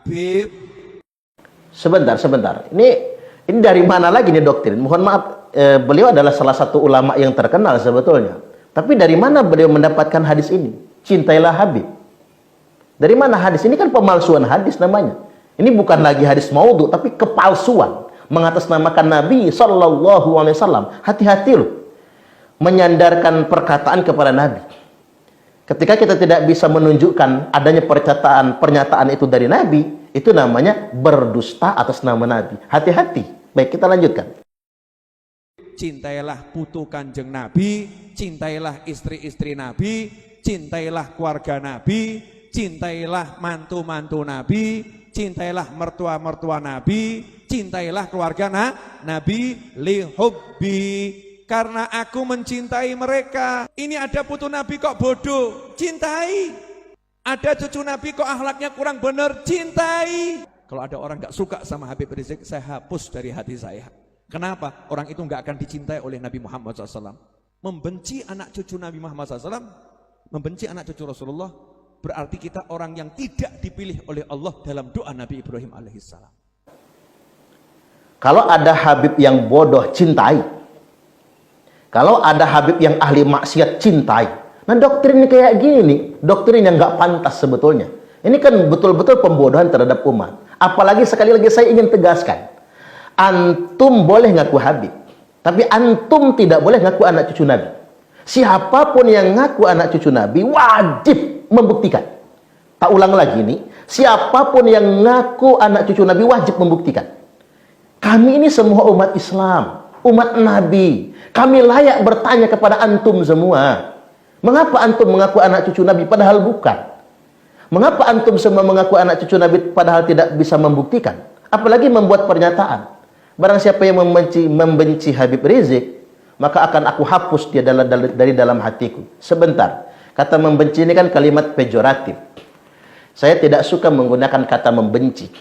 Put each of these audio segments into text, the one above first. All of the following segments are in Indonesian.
Habib. Sebentar. Ini dari mana lagi nih doktrin? Mohon maaf, beliau adalah salah satu ulama yang terkenal sebetulnya. Tapi dari mana beliau mendapatkan hadis ini? Cintailah Habib. Dari mana hadis? Ini kan pemalsuan hadis namanya. Ini bukan lagi hadis maudhu, tapi kepalsuan. Mengatasnamakan Nabi Sallallahu Alaihi Wasallam. Hati-hati loh. Menyandarkan perkataan kepada Nabi. Ketika kita tidak bisa menunjukkan adanya pernyataan itu dari Nabi, itu namanya berdusta atas nama Nabi. Hati-hati. Baik, kita lanjutkan. Cintailah putu Kanjeng Nabi, cintailah istri-istri Nabi, cintailah keluarga Nabi, cintailah mantu-mantu Nabi, cintailah mertua-mertua Nabi, cintailah keluarga Nabi, lihubbi, karena aku mencintai mereka. Ini ada putu Nabi kok bodoh, cintai. Ada cucu Nabi kok akhlaknya kurang benar, cintai. Kalau ada orang gak suka sama Habib Rizik, saya hapus dari hati saya. Kenapa? Orang itu gak akan dicintai oleh Nabi Muhammad SAW. Membenci anak cucu Nabi Muhammad SAW, membenci anak cucu Rasulullah, berarti kita orang yang tidak dipilih oleh Allah dalam doa Nabi Ibrahim alaihissalam. Kalau ada Habib yang bodoh, cintai. Kalau ada Habib yang ahli maksiat, cintai. Nah, doktrin kayak gini nih, doktrin yang gak pantas sebetulnya. Ini kan betul-betul pembodohan terhadap umat. Apalagi sekali lagi saya ingin tegaskan, antum boleh ngaku Habib, tapi antum tidak boleh ngaku anak cucu Nabi. Siapapun yang ngaku anak cucu Nabi wajib membuktikan. Tak ulang lagi nih, siapapun yang ngaku anak cucu Nabi wajib membuktikan. Kami ini semua umat Islam, umat Nabi. Kami layak bertanya kepada antum semua. Mengapa antum mengaku anak cucu Nabi padahal bukan? Mengapa antum semua mengaku anak cucu Nabi padahal tidak bisa membuktikan? Apalagi membuat pernyataan. Barang siapa yang membenci Habib Rizik, maka akan aku hapus dia dari dalam hatiku. Sebentar. Kata membenci ini kan kalimat pejoratif. Saya tidak suka menggunakan kata membenci.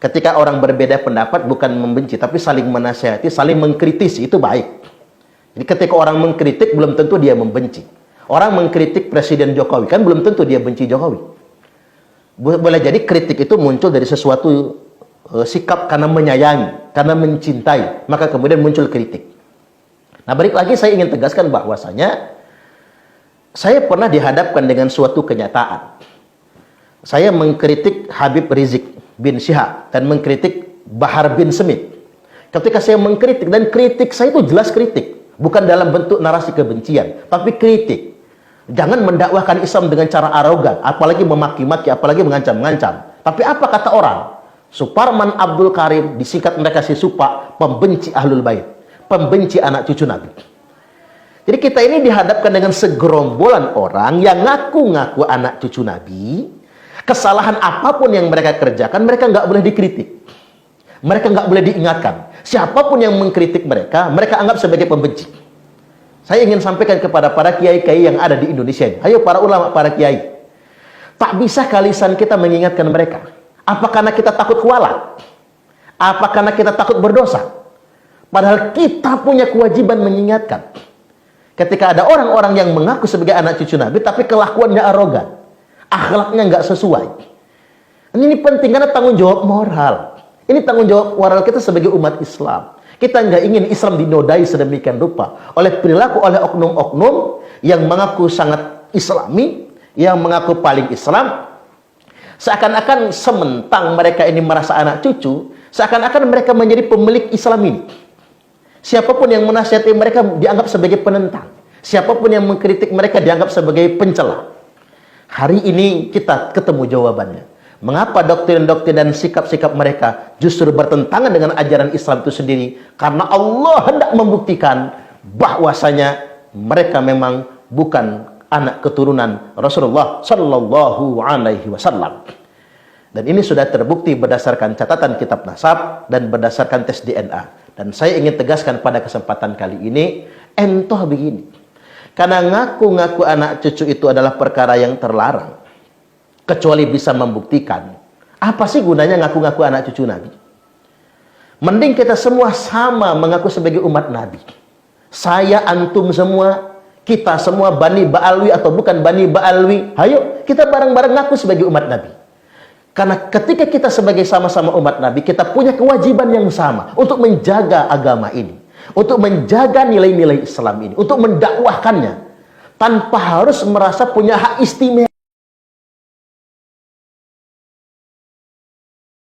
Ketika orang berbeda pendapat bukan membenci, tapi saling menasihati, saling mengkritisi, itu baik. Jadi ketika orang mengkritik belum tentu dia membenci. Orang mengkritik Presiden Jokowi kan belum tentu dia benci Jokowi. Boleh jadi kritik itu muncul dari sesuatu sikap karena menyayangi, karena mencintai, maka kemudian muncul kritik. Nah, balik lagi saya ingin tegaskan bahwasanya saya pernah dihadapkan dengan suatu kenyataan. Saya mengkritik Habib Rizik bin Syihab dan mengkritik Bahar bin Smith. Ketika saya mengkritik, dan kritik saya itu jelas kritik, bukan dalam bentuk narasi kebencian, tapi kritik. Jangan mendakwahkan Islam dengan cara arogan, apalagi memaki-maki, apalagi mengancam-ngancam. Tapi apa kata orang? Suparman Abdul Karim, disingkat mereka si Supa, pembenci Ahlul Bait, pembenci anak cucu Nabi. Jadi kita ini dihadapkan dengan segerombolan orang yang ngaku-ngaku anak cucu Nabi. Kesalahan apapun yang mereka kerjakan, mereka nggak boleh dikritik. Mereka nggak boleh diingatkan. Siapapun yang mengkritik mereka, mereka anggap sebagai pembenci. Saya ingin sampaikan kepada para kiai-kiai yang ada di Indonesia ini. Ayo para ulama, para kiai. Tak bisa lisan kita mengingatkan mereka. Apa karena kita takut kualat? Apa karena kita takut berdosa? Padahal kita punya kewajiban mengingatkan. Ketika ada orang-orang yang mengaku sebagai anak cucu Nabi, tapi kelakuannya arogan. Akhlaknya nggak sesuai. Ini penting karena tanggung jawab moral. Ini tanggung jawab moral kita sebagai umat Islam. Kita nggak ingin Islam dinodai sedemikian rupa oleh perilaku oleh oknum-oknum yang mengaku sangat Islami, yang mengaku paling Islam, seakan-akan sementang mereka ini merasa anak cucu, seakan-akan mereka menjadi pemilik Islam ini. Siapapun yang menasihati mereka dianggap sebagai penentang, siapapun yang mengkritik mereka dianggap sebagai pencela. Hari ini kita ketemu jawabannya. Mengapa doktrin-doktrin dan sikap-sikap mereka justru bertentangan dengan ajaran Islam itu sendiri? Karena Allah hendak membuktikan bahwasanya mereka memang bukan anak keturunan Rasulullah Sallallahu Alaihi Wasallam. Dan ini sudah terbukti berdasarkan catatan kitab nasab dan berdasarkan tes DNA. Dan saya ingin tegaskan pada kesempatan kali ini, entoh begini. Karena ngaku-ngaku anak cucu itu adalah perkara yang terlarang. Kecuali bisa membuktikan. Apa sih gunanya ngaku-ngaku anak cucu Nabi? Mending kita semua sama mengaku sebagai umat Nabi. Saya, antum semua, kita semua Bani Ba'alwi atau bukan Bani Ba'alwi. Ayo kita bareng-bareng ngaku sebagai umat Nabi. Karena ketika kita sebagai sama-sama umat Nabi, kita punya kewajiban yang sama untuk menjaga agama ini, untuk menjaga nilai-nilai Islam ini, untuk mendakwahkannya, tanpa harus merasa punya hak istimewa.